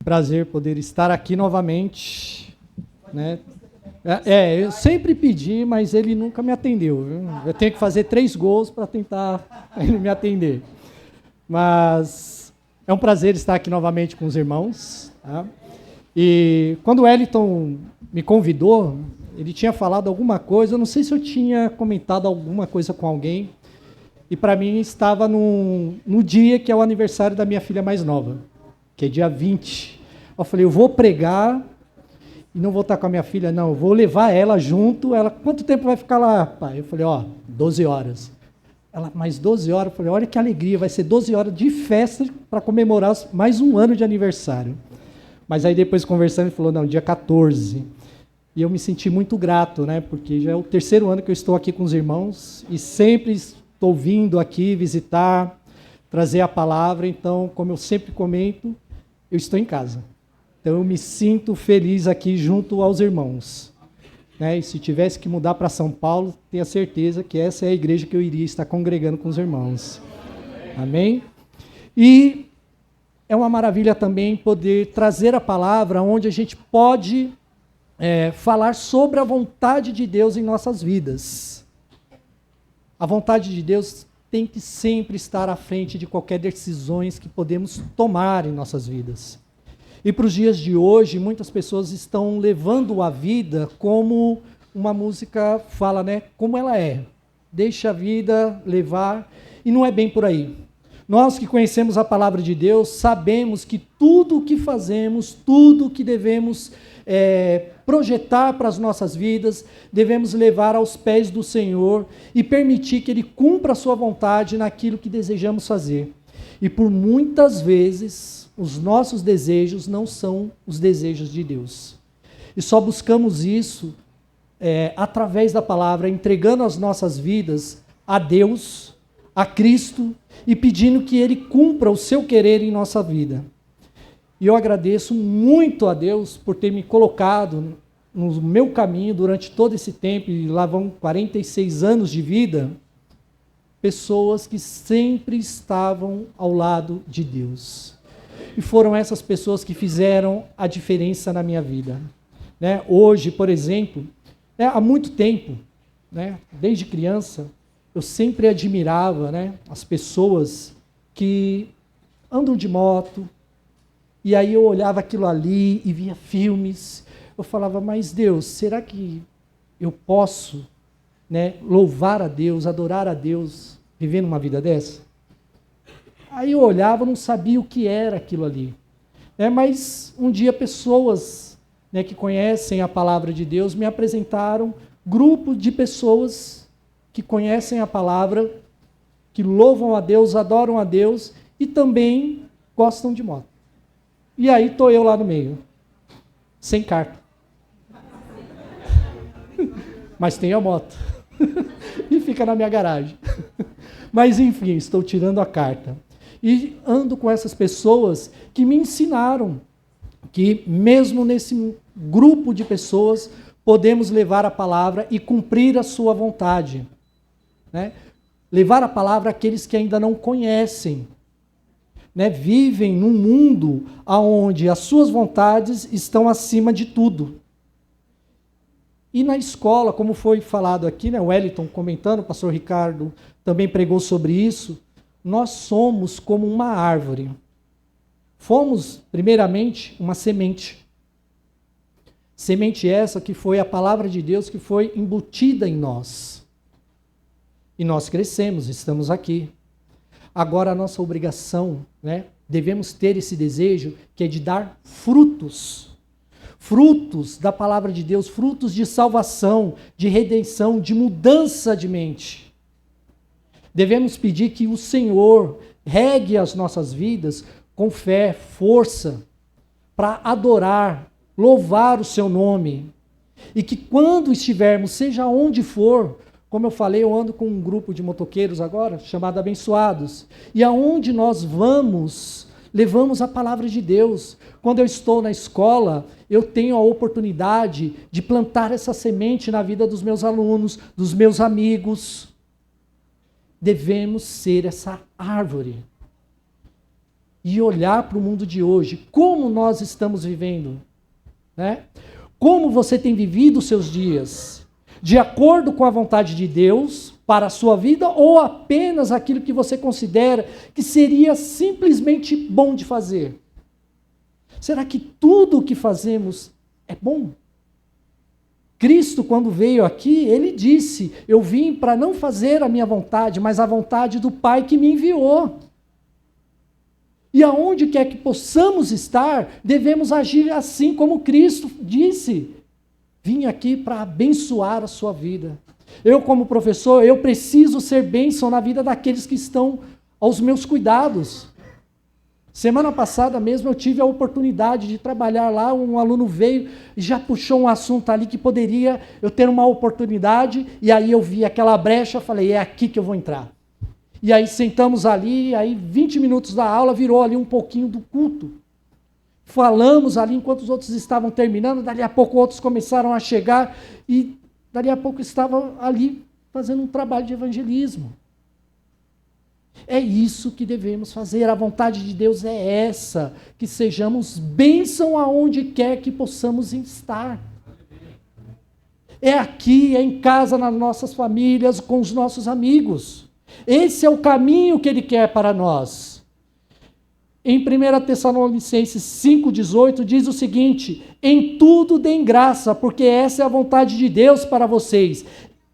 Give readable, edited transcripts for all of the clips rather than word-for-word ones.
Prazer poder estar aqui novamente, né? Eu sempre pedi, mas ele nunca me atendeu, viu? Eu tenho que fazer 3 gols para tentar ele me atender. Mas é um prazer estar aqui novamente com os irmãos, tá? E quando o Wellington me convidou, ele tinha falado alguma coisa, eu não sei se eu tinha comentado alguma coisa com alguém, e para mim estava no dia que é o aniversário da minha filha mais nova, que é dia 20. Eu falei, eu vou pregar e não vou estar com a minha filha, não, eu vou levar ela junto. Ela, quanto tempo vai ficar lá, pai? Eu falei, 12 horas. Ela, mais 12 horas? Eu falei, olha que alegria, vai ser 12 horas de festa para comemorar mais um ano de aniversário. Mas aí depois conversando, ele falou, não, dia 14. E eu me senti muito grato, né, porque já é o 3º ano que eu estou aqui com os irmãos e sempre estou vindo aqui visitar, trazer a palavra. Então, como eu sempre comento, eu estou em casa. Então, eu me sinto feliz aqui junto aos irmãos, né? E se tivesse que mudar para São Paulo, tenha certeza que essa é a igreja que eu iria estar congregando com os irmãos. Amém? E é uma maravilha também poder trazer a palavra onde a gente pode falar sobre a vontade de Deus em nossas vidas. A vontade de Deus tem que sempre estar à frente de qualquer decisões que podemos tomar em nossas vidas. E para os dias de hoje, muitas pessoas estão levando a vida como uma música fala, né? Como ela é. Deixa a vida levar, e não é bem por aí. Nós que conhecemos a palavra de Deus, sabemos que tudo o que fazemos, tudo o que devemos projetar para as nossas vidas, devemos levar aos pés do Senhor e permitir que Ele cumpra a sua vontade naquilo que desejamos fazer. E por muitas vezes, os nossos desejos não são os desejos de Deus. E só buscamos isso através da palavra, entregando as nossas vidas a Deus, a Cristo, e pedindo que Ele cumpra o seu querer em nossa vida. E eu agradeço muito a Deus por ter me colocado no meu caminho durante todo esse tempo, e lá vão 46 anos de vida, pessoas que sempre estavam ao lado de Deus. E foram essas pessoas que fizeram a diferença na minha vida. Né? Hoje, por exemplo, há muito tempo, né, desde criança, eu sempre admirava, né, as pessoas que andam de moto, e aí eu olhava aquilo ali e via filmes, eu falava, mas Deus, será que eu posso, né, louvar a Deus, adorar a Deus, vivendo uma vida dessa? Aí eu olhava, não sabia o que era aquilo ali. Mas um dia pessoas, né, que conhecem a palavra de Deus me apresentaram grupo de pessoas que conhecem a palavra, que louvam a Deus, adoram a Deus e também gostam de moto. E aí estou eu lá no meio, sem carta. Mas tenho a moto. E fica na minha garagem. Mas enfim, estou tirando a carta. E ando com essas pessoas que me ensinaram que mesmo nesse grupo de pessoas podemos levar a palavra e cumprir a sua vontade. Né? Levar a palavra àqueles que ainda não conhecem. Né? Vivem num mundo onde as suas vontades estão acima de tudo. E na escola, como foi falado aqui, né, o Wellington comentando, o pastor Ricardo também pregou sobre isso, nós somos como uma árvore. Fomos, primeiramente, uma semente. Semente essa que foi a palavra de Deus que foi embutida em nós. E nós crescemos, estamos aqui. Agora a nossa obrigação, né, devemos ter esse desejo que é de dar frutos. Frutos da palavra de Deus, frutos de salvação, de redenção, de mudança de mente. Devemos pedir que o Senhor regue as nossas vidas com fé, força, para adorar, louvar o seu nome. E que quando estivermos, seja onde for, como eu falei, eu ando com um grupo de motoqueiros agora, chamado Abençoados. E aonde nós vamos, levamos a palavra de Deus. Quando eu estou na escola, eu tenho a oportunidade de plantar essa semente na vida dos meus alunos, dos meus amigos. Devemos ser essa árvore. e olhar para o mundo de hoje, como nós estamos vivendo, né? Como você tem vivido os seus dias, de acordo com a vontade de Deus para a sua vida ou apenas aquilo que você considera que seria simplesmente bom de fazer? Será que tudo o que fazemos é bom? Cristo, quando veio aqui, ele disse: eu vim para não fazer a minha vontade, mas a vontade do Pai que me enviou. E aonde quer que possamos estar, devemos agir assim como Cristo disse: vim aqui para abençoar a sua vida. Eu, como professor, eu preciso ser bênção na vida daqueles que estão aos meus cuidados. Semana passada mesmo eu tive a oportunidade de trabalhar lá, um aluno veio e já puxou um assunto ali que poderia eu ter uma oportunidade, e aí eu vi aquela brecha, falei, é aqui que eu vou entrar. E aí sentamos ali, aí 20 minutos da aula virou ali um pouquinho do culto. Falamos ali enquanto os outros estavam terminando, dali a pouco outros começaram a chegar e dali a pouco estavam ali fazendo um trabalho de evangelismo. É isso que devemos fazer, a vontade de Deus é essa, que sejamos bênção aonde quer que possamos estar. É aqui, é em casa, nas nossas famílias, com os nossos amigos. Esse é o caminho que Ele quer para nós. Em 1 Tessalonicenses 5,18 diz o seguinte: em tudo deem graça, porque essa é a vontade de Deus para vocês,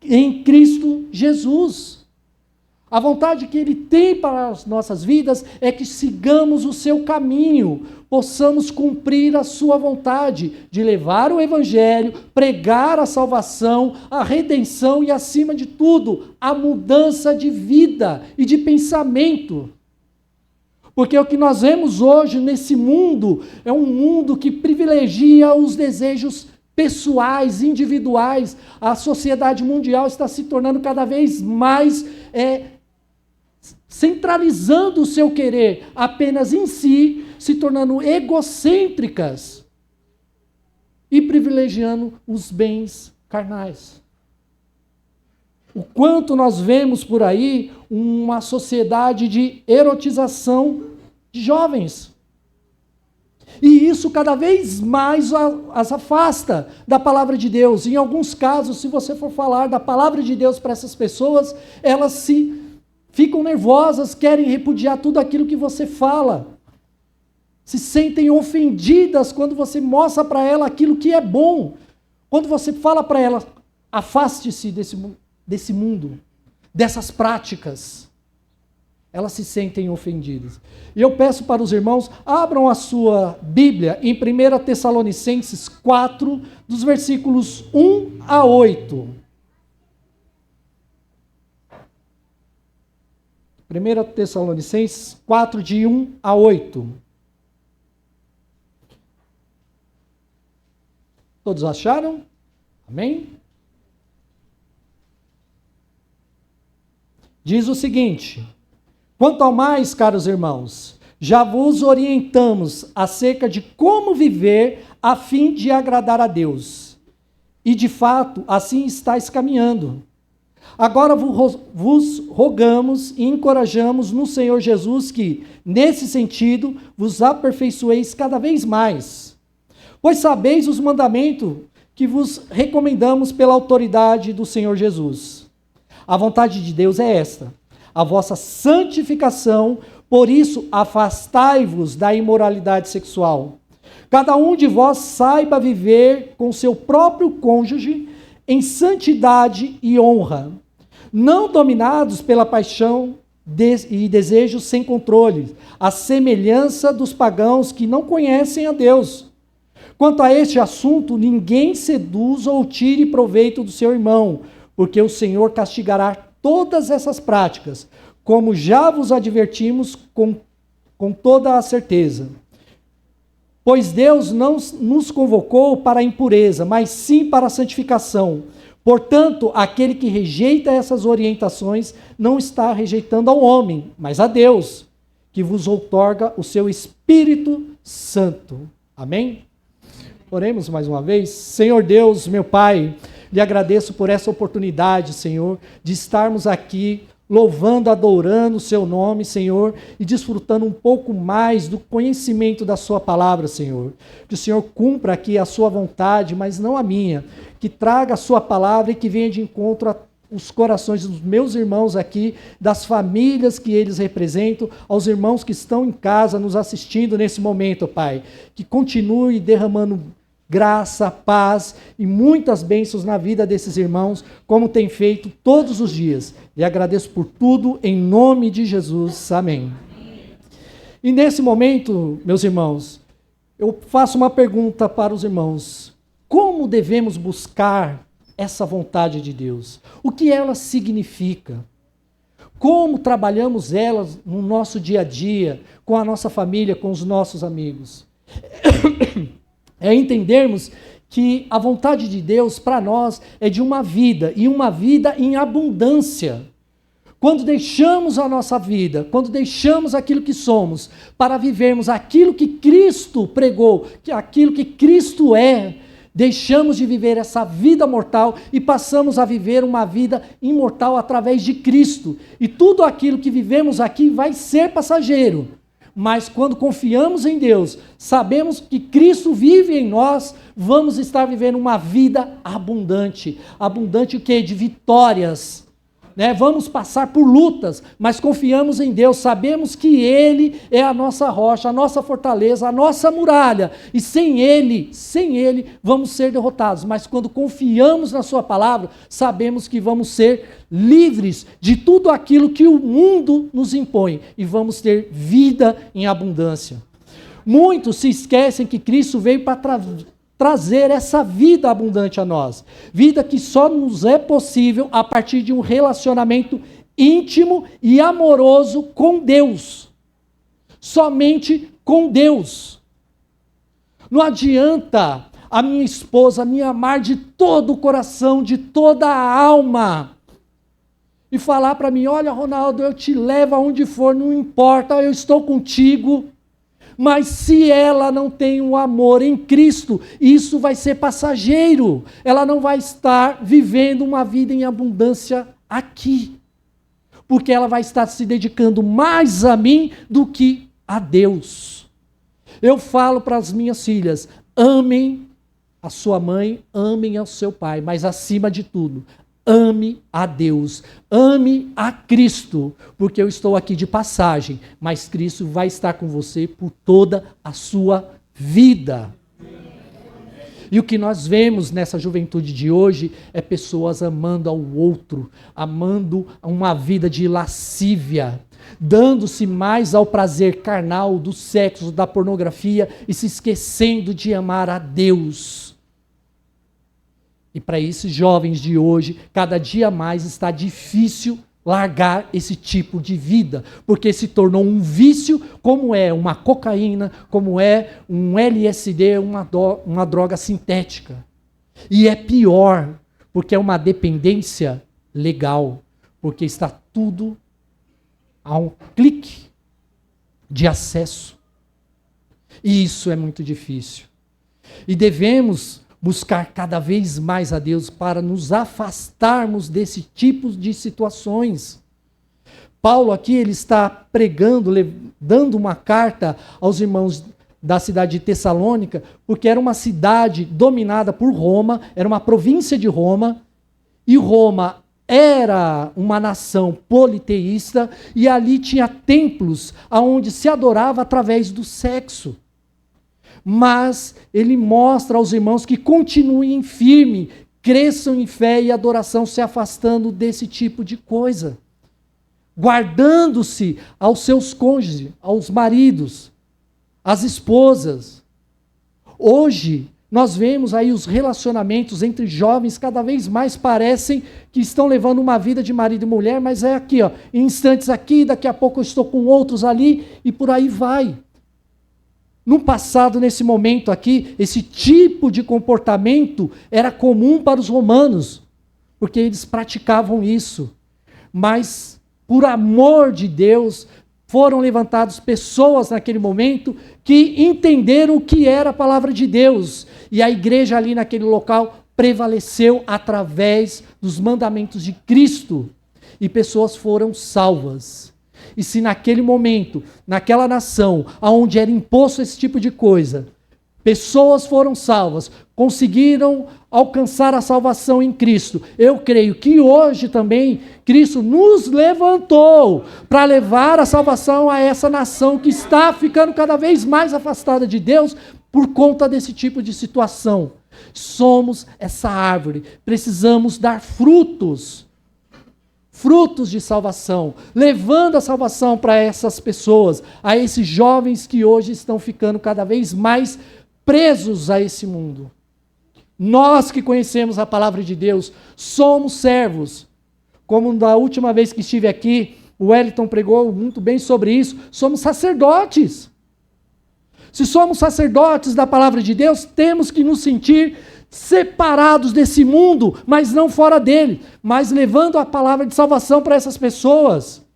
em Cristo Jesus. A vontade que Ele tem para as nossas vidas é que sigamos o seu caminho, possamos cumprir a sua vontade de levar o Evangelho, pregar a salvação, a redenção e, acima de tudo, a mudança de vida e de pensamento. Porque o que nós vemos hoje nesse mundo é um mundo que privilegia os desejos pessoais, individuais. A sociedade mundial está se tornando cada vez mais centralizando o seu querer apenas em si, se tornando egocêntricas e privilegiando os bens carnais. O quanto nós vemos por aí uma sociedade de erotização de jovens. E isso cada vez mais as afasta da palavra de Deus. Em alguns casos, se você for falar da palavra de Deus para essas pessoas, elas ficam nervosas, querem repudiar tudo aquilo que você fala. Se sentem ofendidas quando você mostra para ela aquilo que é bom. Quando você fala para ela, afaste-se desse mundo, dessas práticas. Elas se sentem ofendidas. E eu peço para os irmãos, abram a sua Bíblia em 1 Tessalonicenses 4, dos versículos 1 a 8. 1 Tessalonicenses 4, de 1 a 8. Todos acharam? Amém? Diz o seguinte: quanto ao mais, caros irmãos, já vos orientamos acerca de como viver a fim de agradar a Deus. E de fato, assim estáis caminhando. Agora vos rogamos e encorajamos no Senhor Jesus que, nesse sentido, vos aperfeiçoeis cada vez mais. Pois sabeis os mandamentos que vos recomendamos pela autoridade do Senhor Jesus. A vontade de Deus é esta: a vossa santificação, por isso afastai-vos da imoralidade sexual. Cada um de vós saiba viver com seu próprio cônjuge em santidade e honra, não dominados pela paixão e desejos sem controle, à semelhança dos pagãos que não conhecem a Deus. Quanto a este assunto, ninguém seduza ou tire proveito do seu irmão, porque o Senhor castigará todas essas práticas, como já vos advertimos com toda a certeza. Pois Deus não nos convocou para a impureza, mas sim para a santificação. Portanto, aquele que rejeita essas orientações não está rejeitando ao homem, mas a Deus, que vos outorga o seu Espírito Santo. Amém? Oremos mais uma vez. Senhor Deus, meu Pai, lhe agradeço por essa oportunidade, Senhor, de estarmos aqui louvando, adorando o seu nome, Senhor, e desfrutando um pouco mais do conhecimento da sua palavra, Senhor. Que o Senhor cumpra aqui a sua vontade, mas não a minha. Que traga a sua palavra e que venha de encontro aos corações dos meus irmãos aqui, das famílias que eles representam, aos irmãos que estão em casa nos assistindo nesse momento, Pai. Que continue derramando graça, paz e muitas bênçãos na vida desses irmãos, como tem feito todos os dias. E agradeço por tudo, em nome de Jesus. Amém. E nesse momento, meus irmãos, eu faço uma pergunta para os irmãos. Como devemos buscar essa vontade de Deus? O que ela significa? Como trabalhamos elas no nosso dia a dia, com a nossa família, com os nossos amigos? É entendermos que a vontade de Deus para nós é de uma vida, e uma vida em abundância. Quando deixamos a nossa vida, quando deixamos aquilo que somos, para vivermos aquilo que Cristo pregou, aquilo que Cristo é, deixamos de viver essa vida mortal e passamos a viver uma vida imortal através de Cristo. E tudo aquilo que vivemos aqui vai ser passageiro. Mas quando confiamos em Deus, sabemos que Cristo vive em nós, vamos estar vivendo uma vida abundante. Abundante o quê? De vitórias. Vamos passar por lutas, mas confiamos em Deus, sabemos que Ele é a nossa rocha, a nossa fortaleza, a nossa muralha, e sem Ele, vamos ser derrotados, mas quando confiamos na Sua palavra, sabemos que vamos ser livres de tudo aquilo que o mundo nos impõe, e vamos ter vida em abundância. Muitos se esquecem que Cristo veio para trazer essa vida abundante a nós. Vida que só nos é possível a partir de um relacionamento íntimo e amoroso com Deus. Somente com Deus. Não adianta a minha esposa me amar de todo o coração, de toda a alma, e falar para mim, olha, Ronaldo, eu te levo aonde for, não importa, eu estou contigo. Mas se ela não tem um amor em Cristo, isso vai ser passageiro. Ela não vai estar vivendo uma vida em abundância aqui. Porque ela vai estar se dedicando mais a mim do que a Deus. Eu falo para as minhas filhas, amem a sua mãe, amem ao seu pai, mas acima de tudo, ame a Deus, ame a Cristo, porque eu estou aqui de passagem, mas Cristo vai estar com você por toda a sua vida. E o que nós vemos nessa juventude de hoje é pessoas amando ao outro, amando uma vida de lascívia, dando-se mais ao prazer carnal do sexo, da pornografia e se esquecendo de amar a Deus. E para esses jovens de hoje, cada dia mais está difícil largar esse tipo de vida, porque se tornou um vício, como é uma cocaína, como é um LSD, uma droga sintética. E é pior, porque é uma dependência legal, porque está tudo a um clique de acesso. E isso é muito difícil. E devemos buscar cada vez mais a Deus para nos afastarmos desse tipo de situações. Paulo aqui, ele está pregando, dando uma carta aos irmãos da cidade de Tessalônica, porque era uma cidade dominada por Roma, era uma província de Roma, e Roma era uma nação politeísta, e ali tinha templos onde se adorava através do sexo. Mas ele mostra aos irmãos que continuem firme, cresçam em fé e adoração, se afastando desse tipo de coisa. Guardando-se aos seus cônjuges, aos maridos, às esposas. Hoje, nós vemos aí os relacionamentos entre jovens cada vez mais parecem que estão levando uma vida de marido e mulher, mas é aqui, ó, em instantes aqui, daqui a pouco eu estou com outros ali, e por aí vai. No passado, nesse momento aqui, esse tipo de comportamento era comum para os romanos, porque eles praticavam isso. Mas, por amor de Deus, foram levantadas pessoas naquele momento que entenderam o que era a palavra de Deus. E a igreja ali naquele local prevaleceu através dos mandamentos de Cristo. e pessoas foram salvas. E se naquele momento, naquela nação, onde era imposto esse tipo de coisa, pessoas foram salvas, conseguiram alcançar a salvação em Cristo, eu creio que hoje também Cristo nos levantou para levar a salvação a essa nação que está ficando cada vez mais afastada de Deus por conta desse tipo de situação. Somos essa árvore, precisamos dar frutos de salvação, levando a salvação para essas pessoas, a esses jovens que hoje estão ficando cada vez mais presos a esse mundo. Nós que conhecemos a palavra de Deus, somos servos. Como da última vez que estive aqui, o Wellington pregou muito bem sobre isso, somos sacerdotes. Se somos sacerdotes da palavra de Deus, temos que nos sentir separados desse mundo, mas não fora dele, mas levando a palavra de salvação para essas pessoas.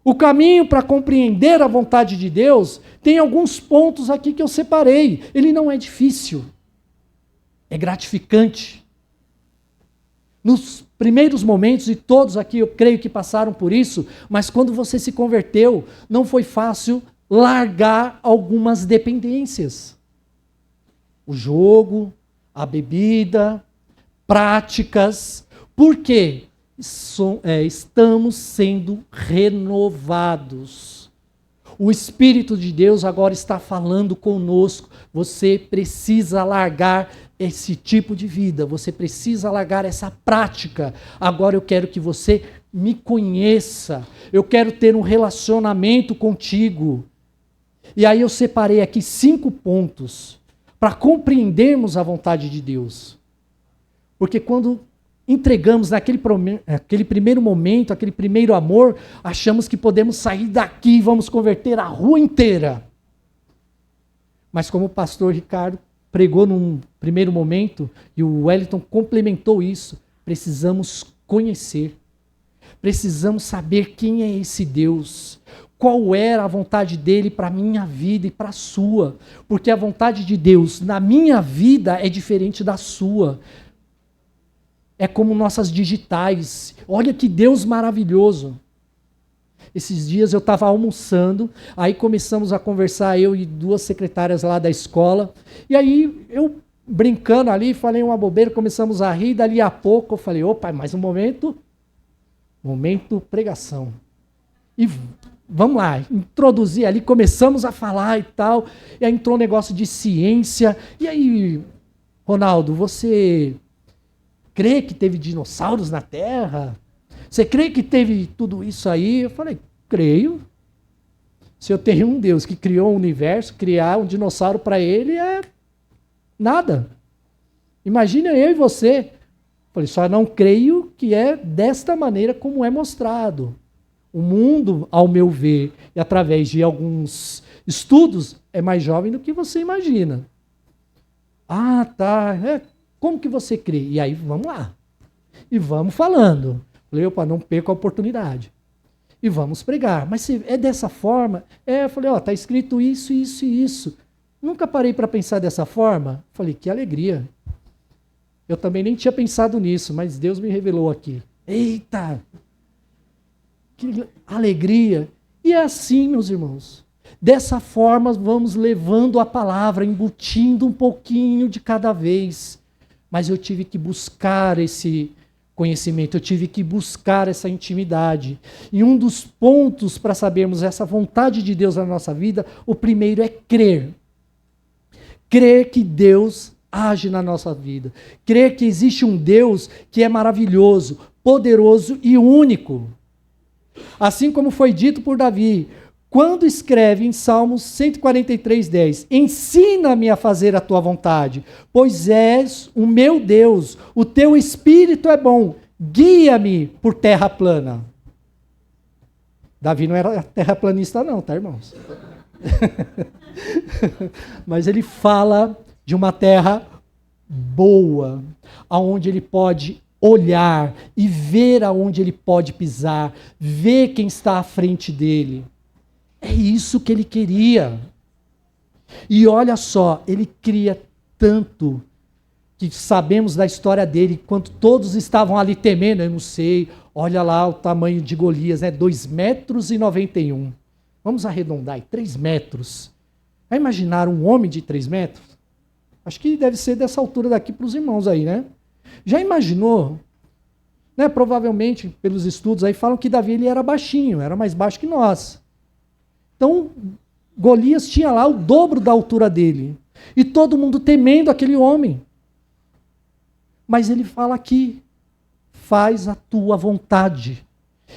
O caminho para compreender a vontade de Deus tem alguns pontos aqui que eu separei. Ele não é difícil, é gratificante. Nos primeiros momentos, e todos aqui eu creio que passaram por isso, mas quando você se converteu, não foi fácil largar algumas dependências. O jogo, a bebida, práticas. Por quê? Estamos sendo renovados. O Espírito de Deus agora está falando conosco. Você precisa largar esse tipo de vida. Você precisa largar essa prática. Agora eu quero que você me conheça. Eu quero ter um relacionamento contigo. E aí eu separei aqui 5 pontos para compreendermos a vontade de Deus. Porque quando entregamos naquele primeiro momento, aquele primeiro amor, achamos que podemos sair daqui e vamos converter a rua inteira. Mas como o pastor Ricardo pregou num primeiro momento, e o Wellington complementou isso, precisamos conhecer. Precisamos saber quem é esse Deus. Qual era a vontade dele para a minha vida e para a sua. Porque a vontade de Deus na minha vida é diferente da sua. É como nossas digitais. Olha que Deus maravilhoso. Esses dias eu estava almoçando, aí começamos a conversar, eu e 2 secretárias lá da escola, e aí eu brincando ali, falei uma bobeira, começamos a rir, dali a pouco eu falei, opa, mais um momento pregação. E vamos lá, introduzi ali, começamos a falar e tal, e aí entrou um negócio de ciência, e aí, Ronaldo, você crê que teve dinossauros na Terra? Você crê que teve tudo isso aí? Eu falei, creio. Se eu tenho um Deus que criou o universo, criar um dinossauro para ele é nada. Imagina eu e você. Eu falei, só não creio que é desta maneira como é mostrado. O mundo, ao meu ver, e através de alguns estudos, é mais jovem do que você imagina. Ah, tá. Como que você crê? E aí, vamos lá. E vamos falando. Falei, opa, não perca a oportunidade. E vamos pregar. Mas se é dessa forma? Eu falei, está escrito isso, isso e isso. Nunca parei para pensar dessa forma. Falei, que alegria. Eu também nem tinha pensado nisso, mas Deus me revelou aqui. Eita! Que alegria. E é assim, meus irmãos. Dessa forma, vamos levando a palavra, embutindo um pouquinho de cada vez. Mas eu tive que buscar esse conhecimento, eu tive que buscar essa intimidade. E um dos pontos para sabermos essa vontade de Deus na nossa vida, o primeiro é crer. Crer que Deus age na nossa vida. Crer que existe um Deus que é maravilhoso, poderoso e único. Assim como foi dito por Davi, quando escreve em Salmos 143:10, ensina-me a fazer a tua vontade, pois és o meu Deus, o teu espírito é bom, guia-me por terra plana. Davi não era terraplanista não, tá, irmãos? Mas ele fala de uma terra boa, aonde ele pode olhar e ver aonde ele pode pisar, ver quem está à frente dele. É isso que ele queria. E olha só, ele queria tanto que sabemos da história dele, enquanto todos estavam ali temendo, eu não sei, olha lá o tamanho de Golias, né? 2,91 m. Vamos arredondar aí, 3 metros. Vai imaginar um homem de 3 metros? Acho que deve ser dessa altura daqui para os irmãos aí, né? Já imaginou? Né? Provavelmente, pelos estudos aí, falam que Davi ele era baixinho, era mais baixo que nós. Então, Golias tinha lá o dobro da altura dele. E todo mundo temendo aquele homem. Mas ele fala aqui, faz a tua vontade.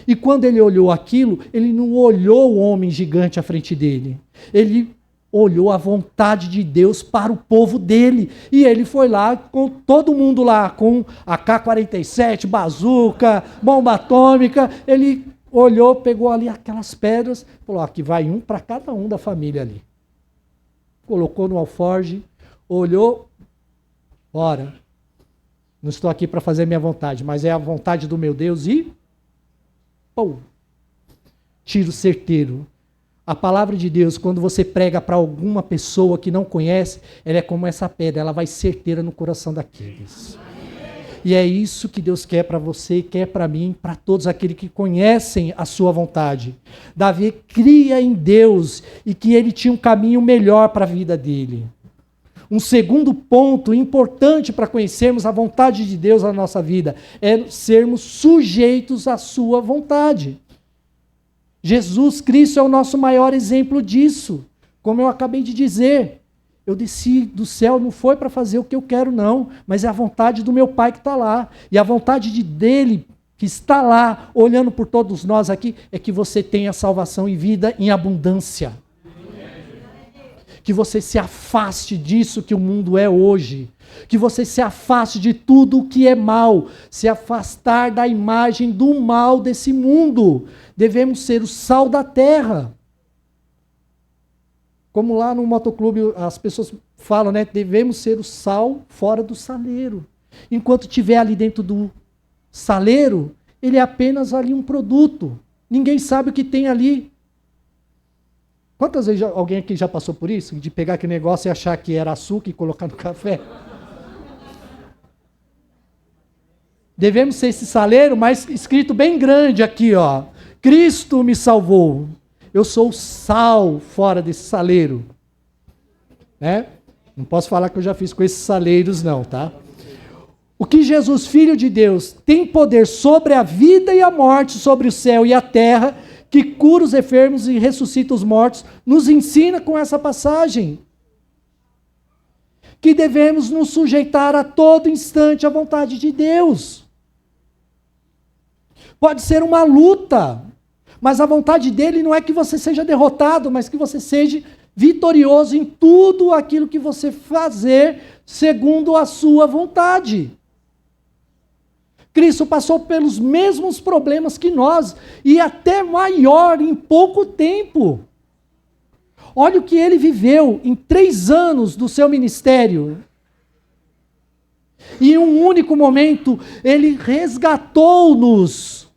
E quando ele olhou aquilo, ele não olhou o homem gigante à frente dele. Ele olhou a vontade de Deus para o povo dele. E ele foi lá com todo mundo lá, com AK-47, bazuca, bomba atômica. Ele olhou, pegou ali aquelas pedras, falou, aqui vai um para cada um da família ali. Colocou no alforge, olhou, ora, não estou aqui para fazer minha vontade, mas é a vontade do meu Deus e... pum! Tiro certeiro. A palavra de Deus, quando você prega para alguma pessoa que não conhece, ela é como essa pedra, ela vai certeira no coração daqueles. E é isso que Deus quer para você, quer para mim, para todos aqueles que conhecem a sua vontade. Davi cria em Deus e que ele tinha um caminho melhor para a vida dele. Um segundo ponto importante para conhecermos a vontade de Deus na nossa vida é sermos sujeitos à sua vontade. Jesus Cristo é o nosso maior exemplo disso. Como eu acabei de dizer, eu desci do céu, não foi para fazer o que eu quero não, mas é a vontade do meu Pai que está lá. E a vontade dele que está lá, olhando por todos nós aqui, é que você tenha salvação e vida em abundância. Que você se afaste disso que o mundo é hoje. Que você se afaste de tudo o que é mal. Se afastar da imagem do mal desse mundo. Devemos ser o sal da terra. Como lá no motoclube as pessoas falam, né? Devemos ser o sal fora do saleiro. Enquanto estiver ali dentro do saleiro, ele é apenas ali um produto. Ninguém sabe o que tem ali. Quantas vezes alguém aqui já passou por isso? De pegar aquele negócio e achar que era açúcar e colocar no café? Devemos ser esse saleiro, mas escrito bem grande aqui, ó. Cristo me salvou. Eu sou o sal fora desse saleiro. Né? Não posso falar que eu já fiz com esses saleiros não, tá? O que Jesus, Filho de Deus, tem poder sobre a vida e a morte, sobre o céu e a terra, que cura os enfermos e ressuscita os mortos, nos ensina com essa passagem. Que devemos nos sujeitar a todo instante à vontade de Deus. Pode ser uma luta, mas a vontade dele não é que você seja derrotado, mas que você seja vitorioso em tudo aquilo que você fazer segundo a sua vontade. Cristo passou pelos mesmos problemas que nós, e até maior em pouco tempo. Olha o que ele viveu em 3 anos do seu ministério. E em um único momento, ele resgatou-nos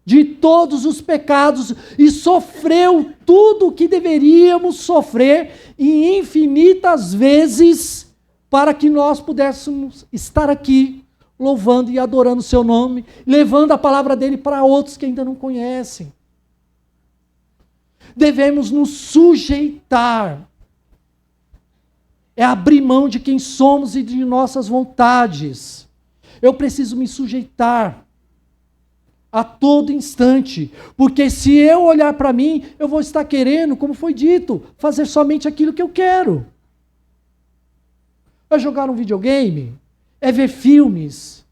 de todos os pecados e sofreu tudo o que deveríamos sofrer e infinitas vezes para que nós pudéssemos estar aqui louvando e adorando o seu nome, levando a palavra dele para outros que ainda não conhecem. Devemos nos sujeitar. É abrir mão de quem somos e de nossas vontades. Eu preciso me sujeitar a todo instante, porque se eu olhar para mim, eu vou estar querendo, como foi dito, fazer somente aquilo que eu quero. É jogar um videogame? É ver filmes?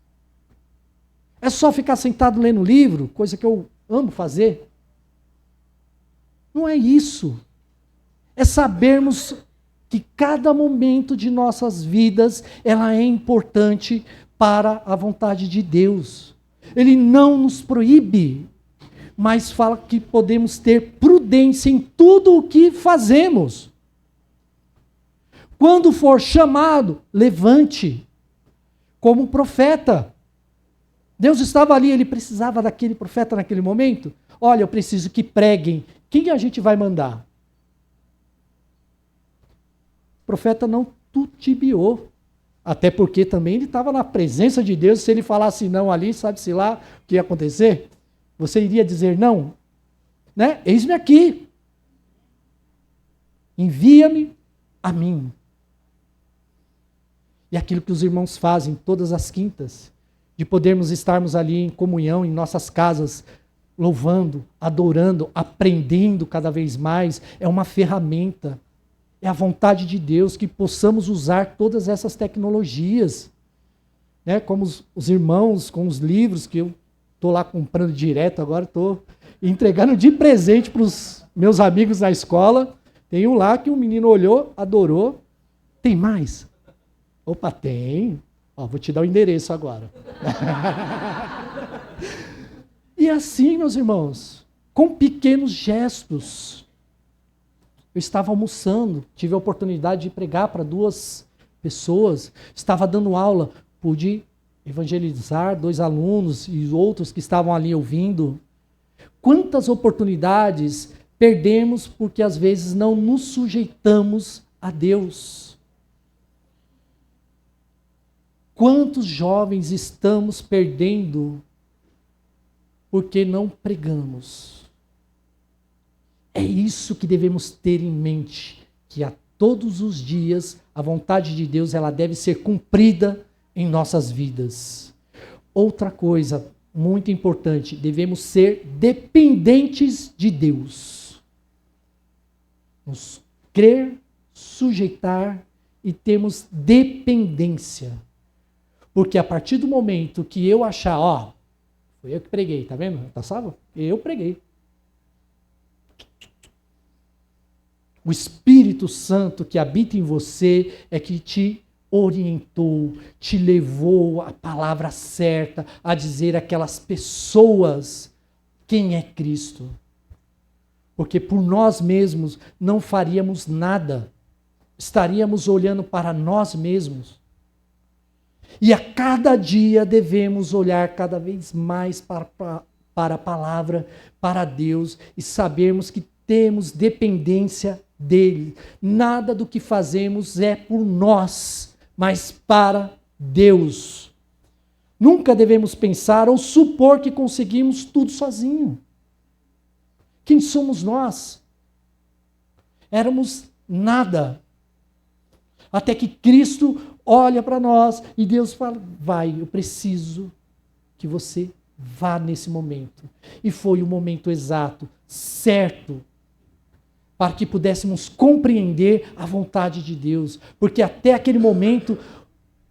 É só ficar sentado lendo livro, coisa que eu amo fazer? Não é isso. É sabermos que cada momento de nossas vidas, ela é importante para a vontade de Deus. Ele não nos proíbe, mas fala que podemos ter prudência em tudo o que fazemos. Quando for chamado, levante, como um profeta. Deus estava ali, ele precisava daquele profeta naquele momento. Olha, eu preciso que preguem. Quem a gente vai mandar? O profeta não titubeou. Até porque também ele estava na presença de Deus. Se ele falasse não ali, sabe-se lá o que ia acontecer? Você iria dizer não? Né? Eis-me aqui. Envia-me a mim. E aquilo que os irmãos fazem todas as quintas, de podermos estarmos ali em comunhão, em nossas casas, louvando, adorando, aprendendo cada vez mais, é uma ferramenta. É a vontade de Deus que possamos usar todas essas tecnologias. Né? Como os irmãos com os livros, que eu estou lá comprando direto agora, estou entregando de presente para os meus amigos na escola. Tem um lá que um menino olhou, adorou. Tem mais? Opa, tem. Ó, vou te dar o endereço agora. E assim, meus irmãos, com pequenos gestos. Eu estava almoçando, tive a oportunidade de pregar para 2 pessoas, estava dando aula, pude evangelizar 2 alunos e outros que estavam ali ouvindo. Quantas oportunidades perdemos porque às vezes não nos sujeitamos a Deus? Quantos jovens estamos perdendo porque não pregamos? É isso que devemos ter em mente, que a todos os dias a vontade de Deus ela deve ser cumprida em nossas vidas. Outra coisa muito importante, devemos ser dependentes de Deus. Nos crer, sujeitar e termos dependência. Porque a partir do momento que eu achar, ó, foi eu que preguei, tá vendo? Tá salvo? Eu preguei. O Espírito Santo que habita em você é que te orientou, te levou à palavra certa, a dizer àquelas pessoas quem é Cristo. Porque por nós mesmos não faríamos nada, estaríamos olhando para nós mesmos. E a cada dia devemos olhar cada vez mais para a palavra, para Deus e sabermos que temos dependência dele. Nada do que fazemos é por nós, mas para Deus. Nunca devemos pensar ou supor que conseguimos tudo sozinho. Quem somos nós? Éramos nada. Até que Cristo olha para nós e Deus fala, vai, eu preciso que você vá nesse momento. E foi o momento exato, certo, para que pudéssemos compreender a vontade de Deus. Porque até aquele momento,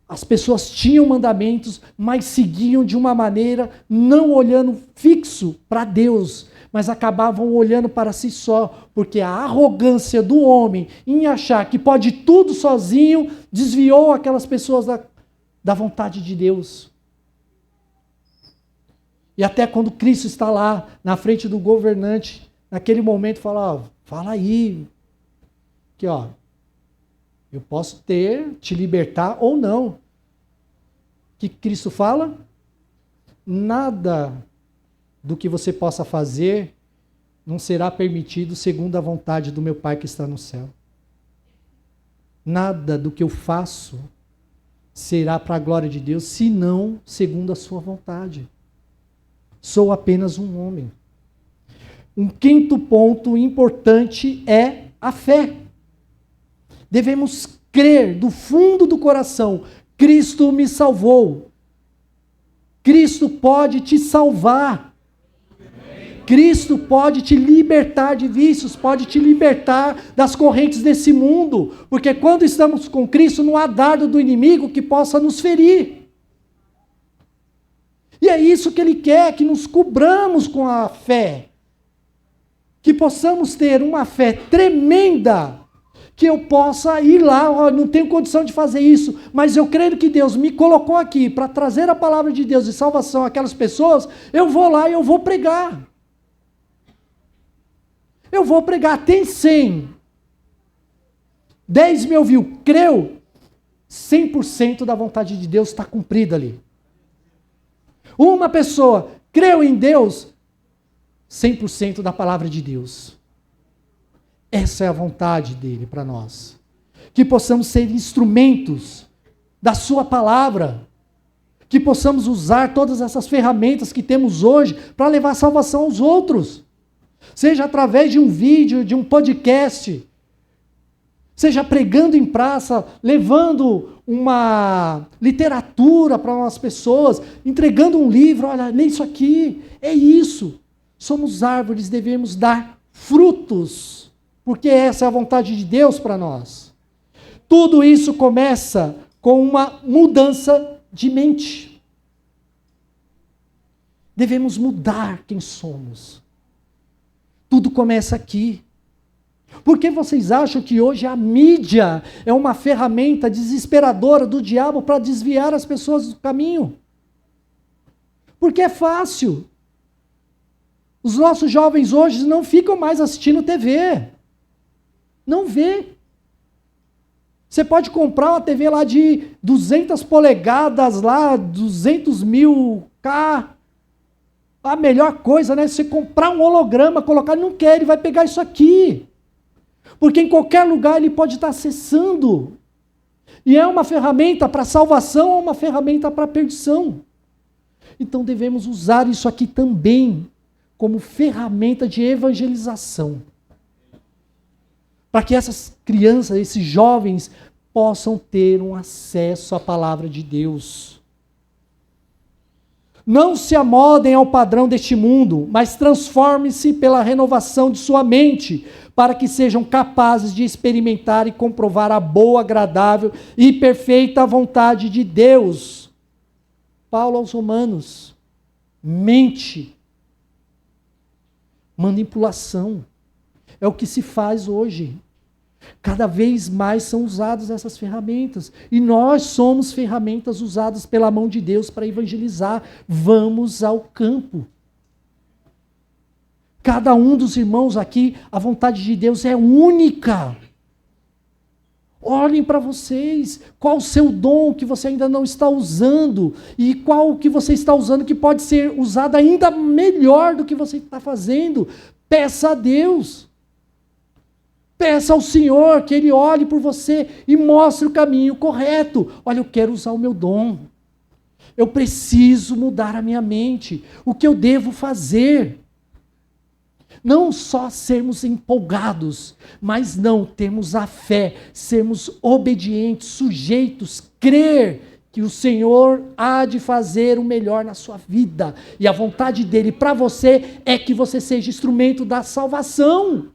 as pessoas tinham mandamentos, mas seguiam de uma maneira, não olhando fixo para Deus, mas acabavam olhando para si só, porque a arrogância do homem em achar que pode tudo sozinho, desviou aquelas pessoas da vontade de Deus. E até quando Cristo está lá, na frente do governante, naquele momento fala, ó, fala aí, que ó, eu posso te libertar ou não. O que Cristo fala? Nada do que você possa fazer não será permitido segundo a vontade do meu Pai que está no céu. Nada do que eu faço será para a glória de Deus, senão segundo a sua vontade. Sou apenas um homem. Um quinto ponto importante é a fé. Devemos crer do fundo do coração, Cristo me salvou. Cristo pode te salvar. Cristo pode te libertar de vícios, pode te libertar das correntes desse mundo, porque quando estamos com Cristo não há dardo do inimigo que possa nos ferir. E é isso que Ele quer, que nos cobramos com a fé, que possamos ter uma fé tremenda, que eu possa ir lá, ó, não tenho condição de fazer isso, mas eu creio que Deus me colocou aqui para trazer a palavra de Deus de salvação àquelas pessoas, eu vou lá e eu vou pregar. Eu vou pregar, tem 100. 10 me ouviu, creu, 100% da vontade de Deus está cumprida ali. Uma pessoa creu em Deus, 100% da palavra de Deus. Essa é a vontade dele para nós. Que possamos ser instrumentos da sua palavra. Que possamos usar todas essas ferramentas que temos hoje para levar salvação aos outros. Seja através de um vídeo, de um podcast, seja pregando em praça, levando uma literatura para as pessoas, entregando um livro, olha, lê isso aqui, é isso. Somos árvores, devemos dar frutos, porque essa é a vontade de Deus para nós. Tudo isso começa com uma mudança de mente. Devemos mudar quem somos. Tudo começa aqui. Por que vocês acham que hoje a mídia é uma ferramenta desesperadora do diabo para desviar as pessoas do caminho? Porque é fácil. Os nossos jovens hoje não ficam mais assistindo TV. Não vê. Você pode comprar uma TV lá de 200 polegadas, lá, 200.000K. A melhor coisa, né? Você comprar um holograma, colocar, ele não quer, ele vai pegar isso aqui. Porque em qualquer lugar ele pode estar acessando. E é uma ferramenta para salvação ou uma ferramenta para perdição. Então devemos usar isso aqui também como ferramenta de evangelização. Para que essas crianças, esses jovens, possam ter um acesso à palavra de Deus. Não se amodem ao padrão deste mundo, mas transformem-se pela renovação de sua mente, para que sejam capazes de experimentar e comprovar a boa, agradável e perfeita vontade de Deus. Paulo aos Romanos. Mente. Manipulação. É o que se faz hoje. Cada vez mais são usadas essas ferramentas. E nós somos ferramentas usadas pela mão de Deus para evangelizar. Vamos ao campo. Cada um dos irmãos aqui, a vontade de Deus é única. Olhem para vocês. Qual o seu dom que você ainda não está usando? E qual o que você está usando que pode ser usado ainda melhor do que você está fazendo? Peça a Deus. Peça ao Senhor que Ele olhe por você e mostre o caminho correto. Olha, eu quero usar o meu dom. Eu preciso mudar a minha mente. O que eu devo fazer? Não só sermos empolgados, mas não termos a fé, sermos obedientes, sujeitos, crer que o Senhor há de fazer o melhor na sua vida. E a vontade dEle para você é que você seja instrumento da salvação.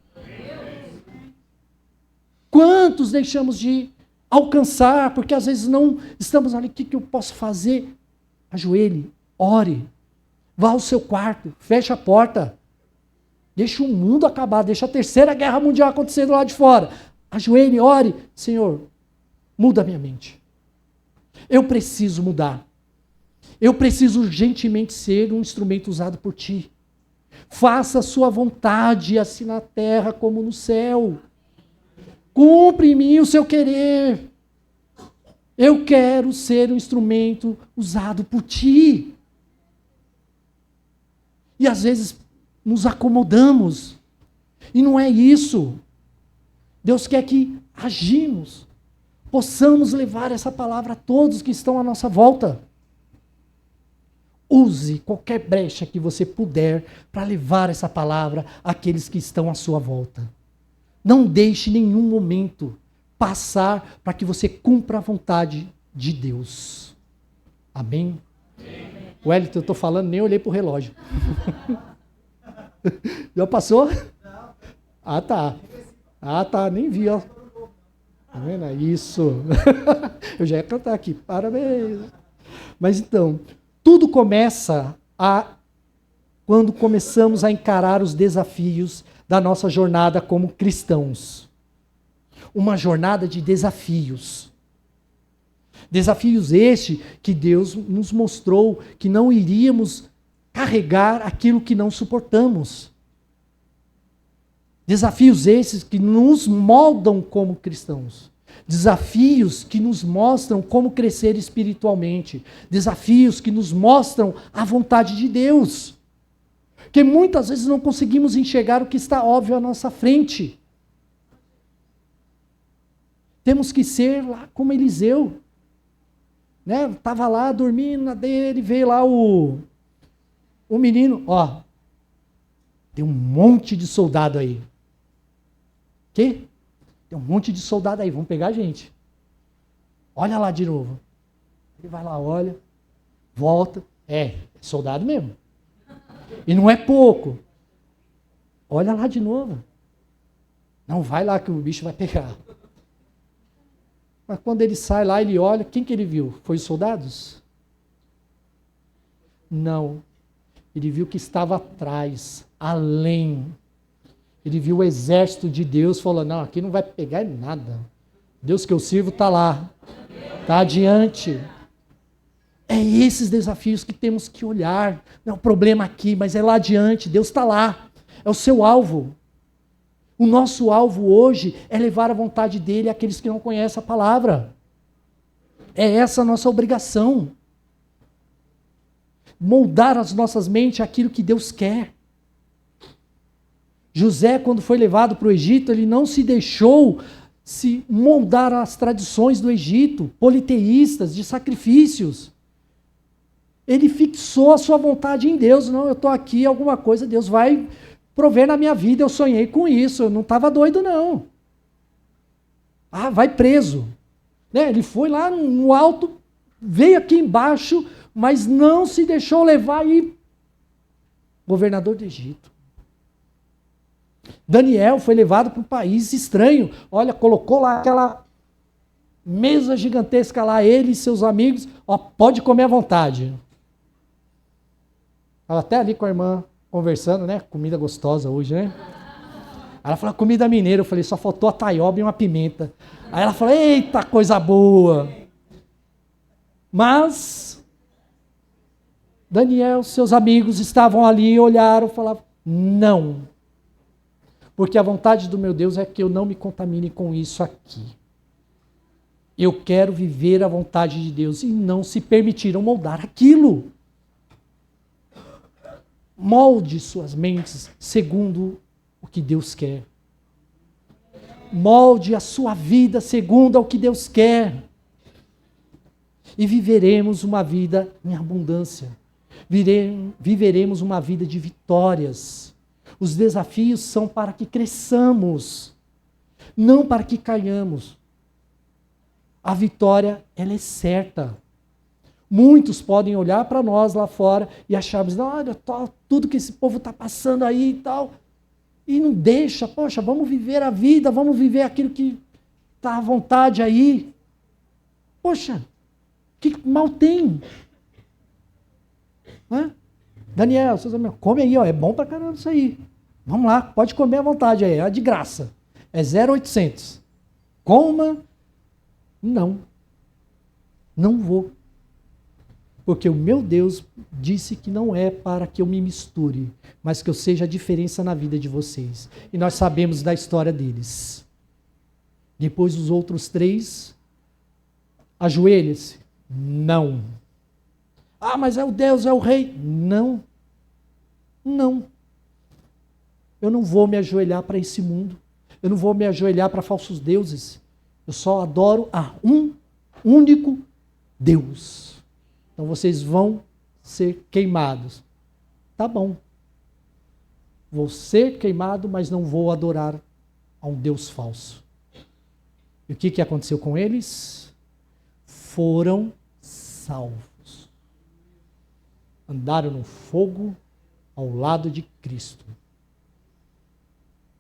Quantos deixamos de alcançar, porque às vezes não estamos ali, o que eu posso fazer? Ajoelhe, ore, vá ao seu quarto, feche a porta, deixa o mundo acabar, deixa a terceira guerra mundial acontecendo lá de fora. Ajoelhe, ore, Senhor, muda a minha mente. Eu preciso mudar. Eu preciso urgentemente ser um instrumento usado por Ti. Faça a sua vontade, assim na terra como no céu. Cumpre em mim o seu querer. Eu quero ser um instrumento usado por Ti. E às vezes nos acomodamos. E não é isso. Deus quer que agimos. Possamos levar essa palavra a todos que estão à nossa volta. Use qualquer brecha que você puder para levar essa palavra àqueles que estão à sua volta. Não deixe nenhum momento passar para que você cumpra a vontade de Deus. Amém? Wellington, eu estou falando, nem olhei para o relógio. Já passou? Ah, tá, nem vi, ó. Tá vendo? Isso. Eu já ia cantar aqui, parabéns. Mas então, tudo começa quando começamos a encarar os desafios da nossa jornada como cristãos. Uma jornada de desafios. Desafios estes que Deus nos mostrou que não iríamos carregar aquilo que não suportamos. Desafios esses que nos moldam como cristãos. Desafios que nos mostram como crescer espiritualmente. Desafios que nos mostram a vontade de Deus. Porque muitas vezes não conseguimos enxergar o que está óbvio à nossa frente. Temos que ser lá como Eliseu. né? Tava lá dormindo na dele, veio lá o menino, ó, tem um monte de soldado aí. Quê? Tem um monte de soldado aí, vão pegar a gente. Olha lá de novo. Ele vai lá, olha, volta. É soldado mesmo. E não é pouco. Olha lá de novo. Não, vai lá que o bicho vai pegar. Mas quando ele sai lá, ele olha, quem que ele viu? Foi os soldados? Não. Ele viu que estava atrás, além. Ele viu o exército de Deus, falou, não, aqui não vai pegar nada. Deus que eu sirvo está lá. Está adiante. É esses desafios que temos que olhar. Não é o problema aqui, mas é lá adiante. Deus está lá. É o seu alvo. O nosso alvo hoje é levar a vontade dele àqueles que não conhecem a palavra. É essa a nossa obrigação. Moldar as nossas mentes àquilo que Deus quer. José, quando foi levado para o Egito, ele não se deixou se moldar às tradições do Egito, politeístas, de sacrifícios. Ele fixou a sua vontade em Deus. Não, eu estou aqui, alguma coisa, Deus vai prover na minha vida, eu sonhei com isso, eu não estava doido não. Ah, vai preso. Né? Ele foi lá no alto, veio aqui embaixo, mas não se deixou levar e governador do Egito. Daniel foi levado para um país estranho. Olha, colocou lá aquela mesa gigantesca lá, ele e seus amigos, ó, pode comer à vontade. Estava até ali com a irmã conversando, né? Comida gostosa hoje, né? Ela falou, comida mineira. Eu falei, só faltou a taioba e uma pimenta. Aí ela falou, eita, coisa boa. Mas Daniel, seus amigos estavam ali, olharam, falavam, não. Porque a vontade do meu Deus é que eu não me contamine com isso aqui. Eu quero viver a vontade de Deus e não se permitiram moldar aquilo. Molde suas mentes segundo o que Deus quer. Molde a sua vida segundo o que Deus quer. E viveremos uma vida em abundância. Viveremos uma vida de vitórias. Os desafios são para que cresçamos, não para que caiamos. A vitória, ela é certa. Muitos podem olhar para nós lá fora e acharmos, olha, tudo que esse povo está passando aí e tal, e não deixa, poxa, vamos viver a vida, vamos viver aquilo que está à vontade aí. Poxa, que mal tem? Hã? Daniel, seus amigos, come aí, ó, é bom pra caramba isso aí. Vamos lá, pode comer à vontade aí, é de graça. É 0,800. Coma. Não. Não vou. Porque o meu Deus disse que não é para que eu me misture, mas que eu seja a diferença na vida de vocês. E nós sabemos da história deles. Depois os outros 3, ajoelhem-se. Não. Ah, mas é o Deus, é o rei. Não. Não. Eu não vou me ajoelhar para esse mundo. Eu não vou me ajoelhar para falsos deuses. Eu só adoro a um único Deus. Então vocês vão ser queimados. Tá bom. Vou ser queimado, mas não vou adorar a um Deus falso. E o que aconteceu com eles? Foram salvos. Andaram no fogo ao lado de Cristo.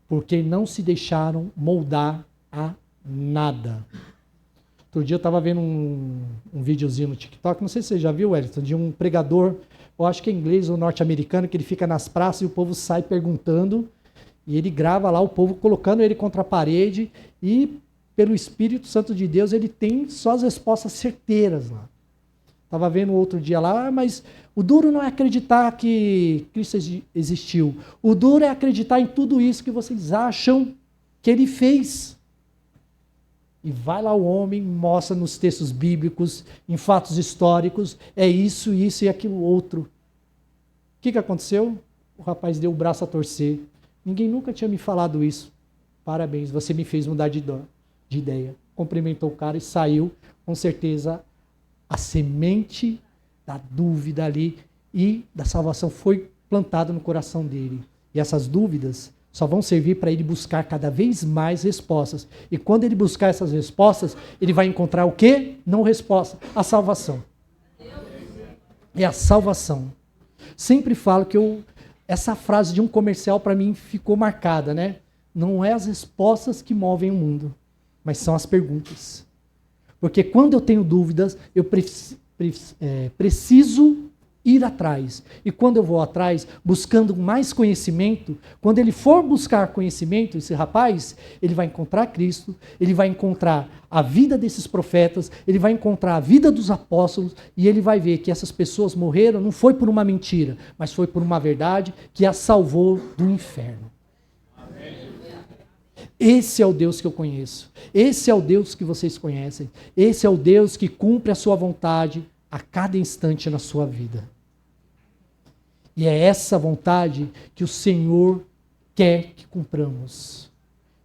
Porque não se deixaram moldar a nada. Outro dia eu estava vendo um videozinho no TikTok, não sei se você já viu, Wellington, de um pregador, eu acho que é inglês ou norte-americano, que ele fica nas praças e o povo sai perguntando, e ele grava lá o povo colocando ele contra a parede, e pelo Espírito Santo de Deus ele tem só as respostas certeiras lá. Estava vendo outro dia lá, mas o duro não é acreditar que Cristo existiu, o duro é acreditar em tudo isso que vocês acham que ele fez. E vai lá o homem, mostra nos textos bíblicos, em fatos históricos, é isso, isso e aquilo outro. O que aconteceu? O rapaz deu o braço a torcer. Ninguém nunca tinha me falado isso. Parabéns, você me fez mudar de ideia. Cumprimentou o cara e saiu, com certeza, A semente da dúvida ali e da salvação foi plantada no coração dele. E essas dúvidas só vão servir para ele buscar cada vez mais respostas. E quando ele buscar essas respostas, ele vai encontrar o quê? Não resposta, a salvação. É a salvação. Sempre falo que essa frase de um comercial para mim ficou marcada, né? Não é as respostas que movem o mundo, mas são as perguntas. Porque quando eu tenho dúvidas, eu preciso ir atrás. E quando eu vou atrás, buscando mais conhecimento, quando ele for buscar conhecimento, esse rapaz, ele vai encontrar Cristo, ele vai encontrar a vida desses profetas, ele vai encontrar a vida dos apóstolos, e ele vai ver que essas pessoas morreram, não foi por uma mentira, mas foi por uma verdade que as salvou do inferno. Esse é o Deus que eu conheço. Esse é o Deus que vocês conhecem. Esse é o Deus que cumpre a sua vontade a cada instante na sua vida. E é essa vontade que o Senhor quer que cumpramos.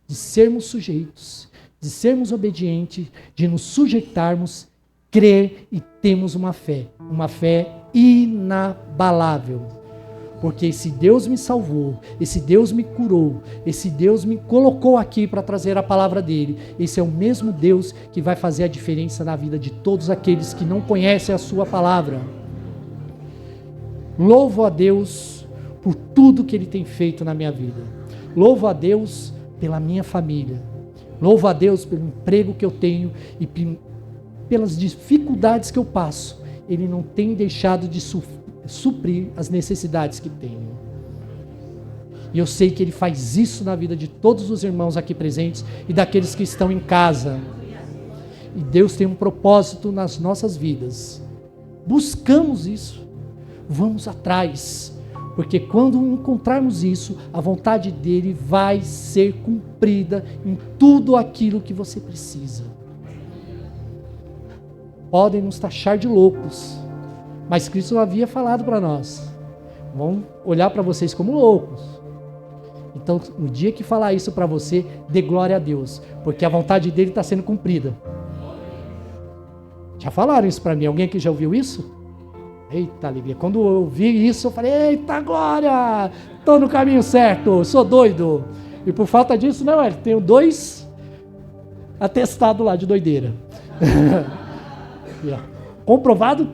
De sermos sujeitos, de sermos obedientes, de nos sujeitarmos, crer e termos uma fé inabalável. Porque esse Deus me salvou, esse Deus me curou, esse Deus me colocou aqui para trazer a palavra dele. Esse é o mesmo Deus que vai fazer a diferença na vida de todos aqueles que não conhecem a sua palavra. Louvo a Deus por tudo que ele tem feito na minha vida. Louvo a Deus pela minha família. Louvo a Deus pelo emprego que eu tenho e pelas dificuldades que eu passo. Ele não tem deixado de suprir as necessidades que tenho. E eu sei que ele faz isso na vida de todos os irmãos aqui presentes e daqueles que estão em casa. E Deus tem um propósito nas nossas vidas. Buscamos isso. Vamos atrás. Porque quando encontrarmos isso, a vontade dele vai ser cumprida em tudo aquilo que você precisa. Podem nos taxar de loucos, mas Cristo havia falado para nós: vão olhar para vocês como loucos. Então, no dia que falar isso para você, dê glória a Deus, porque a vontade dele está sendo cumprida. Já falaram isso para mim? Alguém aqui já ouviu isso? Eita alegria. Quando eu vi isso, eu falei: eita glória, estou no caminho certo, sou doido. E por falta disso, não, eu tenho 2 atestados lá de doideira. Comprovado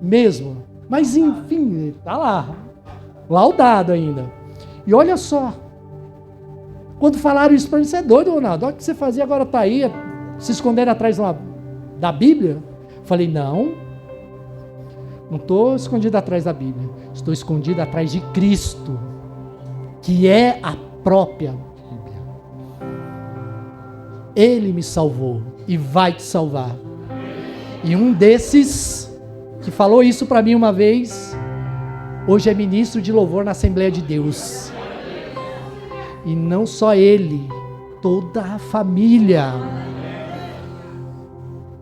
mesmo. Mas enfim, está lá, laudado ainda. E olha só, quando falaram isso para mim: você é doido, Ronaldo? Olha o que você fazia, agora está aí, se escondendo atrás da Bíblia. Eu falei: não estou escondido atrás da Bíblia, estou escondido atrás de Cristo, que é a própria Bíblia. Ele me salvou e vai te salvar. E um desses que falou isso para mim uma vez, hoje é ministro de louvor na Assembleia de Deus. E não só ele, toda a família.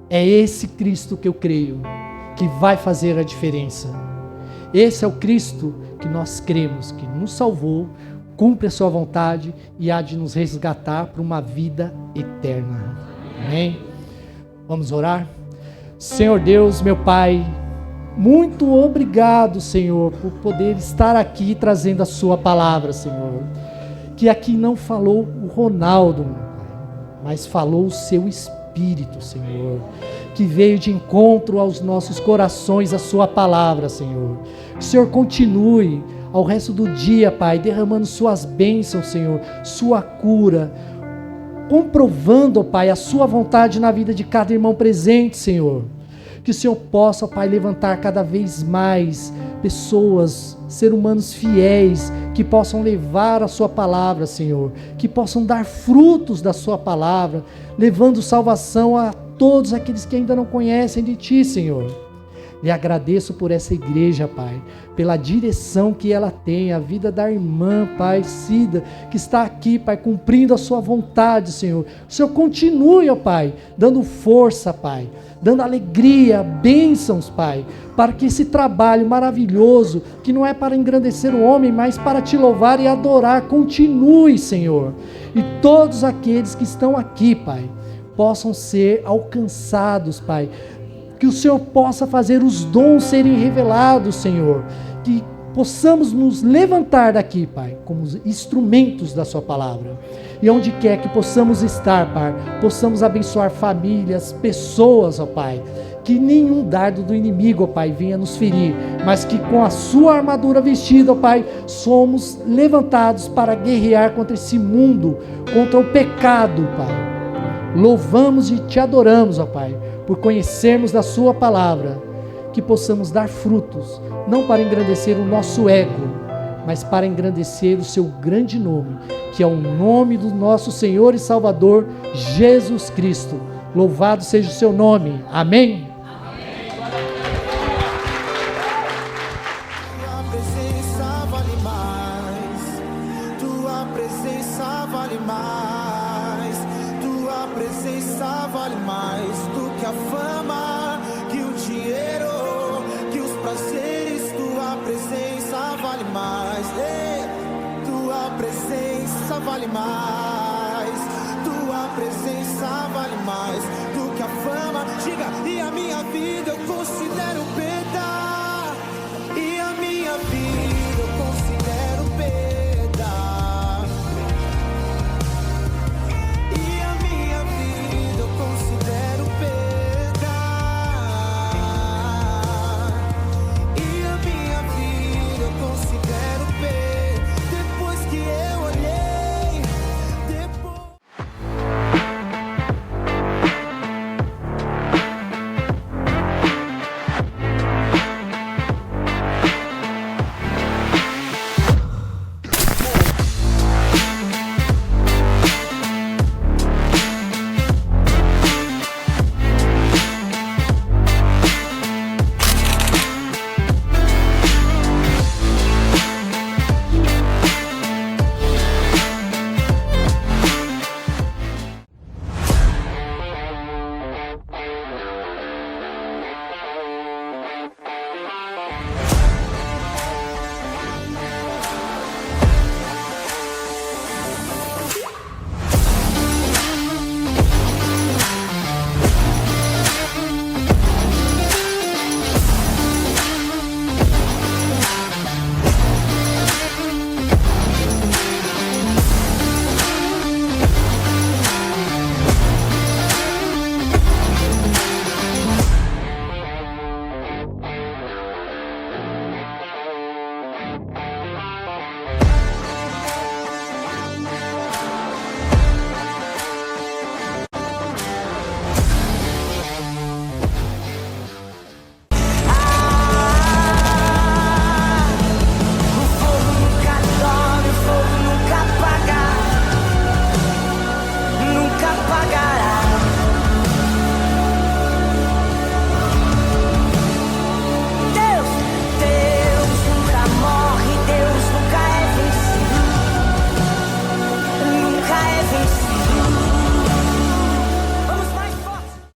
É esse Cristo que eu creio que vai fazer a diferença. Esse é o Cristo que nós cremos, que nos salvou, cumpre a sua vontade e há de nos resgatar para uma vida eterna. Amém? Vamos orar? Senhor Deus, meu Pai, muito obrigado, Senhor, por poder estar aqui trazendo a sua palavra, Senhor. Que aqui não falou o Ronaldo, mas falou o seu Espírito, Senhor, que veio de encontro aos nossos corações a sua palavra, Senhor. Que o Senhor continue ao resto do dia, Pai, derramando suas bênçãos, Senhor, sua cura, comprovando, Pai, a sua vontade na vida de cada irmão presente, Senhor. Que o Senhor possa, Pai, levantar cada vez mais pessoas, seres humanos fiéis, que possam levar a sua palavra, Senhor, que possam dar frutos da sua palavra, levando salvação a todos aqueles que ainda não conhecem de Ti, Senhor. Lhe agradeço por essa igreja, Pai, pela direção que ela tem, a vida da irmã, Pai, Cida, que está aqui, Pai, cumprindo a sua vontade, Senhor. O Senhor continue, ó Pai, dando força, Pai, dando alegria, bênçãos, Pai, para que esse trabalho maravilhoso, que não é para engrandecer o homem, mas para Te louvar e adorar, continue, Senhor. E todos aqueles que estão aqui, Pai, possam ser alcançados, Pai, que o Senhor possa fazer os dons serem revelados, Senhor, que possamos nos levantar daqui, Pai, como instrumentos da sua palavra, e onde quer que possamos estar, Pai, possamos abençoar famílias, pessoas, ó Pai, que nenhum dardo do inimigo, ó Pai, venha nos ferir, mas que com a sua armadura vestida, ó Pai, somos levantados para guerrear contra esse mundo, contra o pecado, Pai. Louvamos e te adoramos, ó Pai, por conhecermos da sua palavra, que possamos dar frutos, não para engrandecer o nosso ego, mas para engrandecer o seu grande nome, que é o nome do nosso Senhor e Salvador, Jesus Cristo. Louvado seja o seu nome. Amém. Tua presença vale mais, tua presença vale mais, tua presença vale mais do que a fama, que o dinheiro, que os prazeres. Tua presença vale mais, tua presença vale mais, tua presença vale mais do que a fama. Diga, e a minha vida eu considero perda.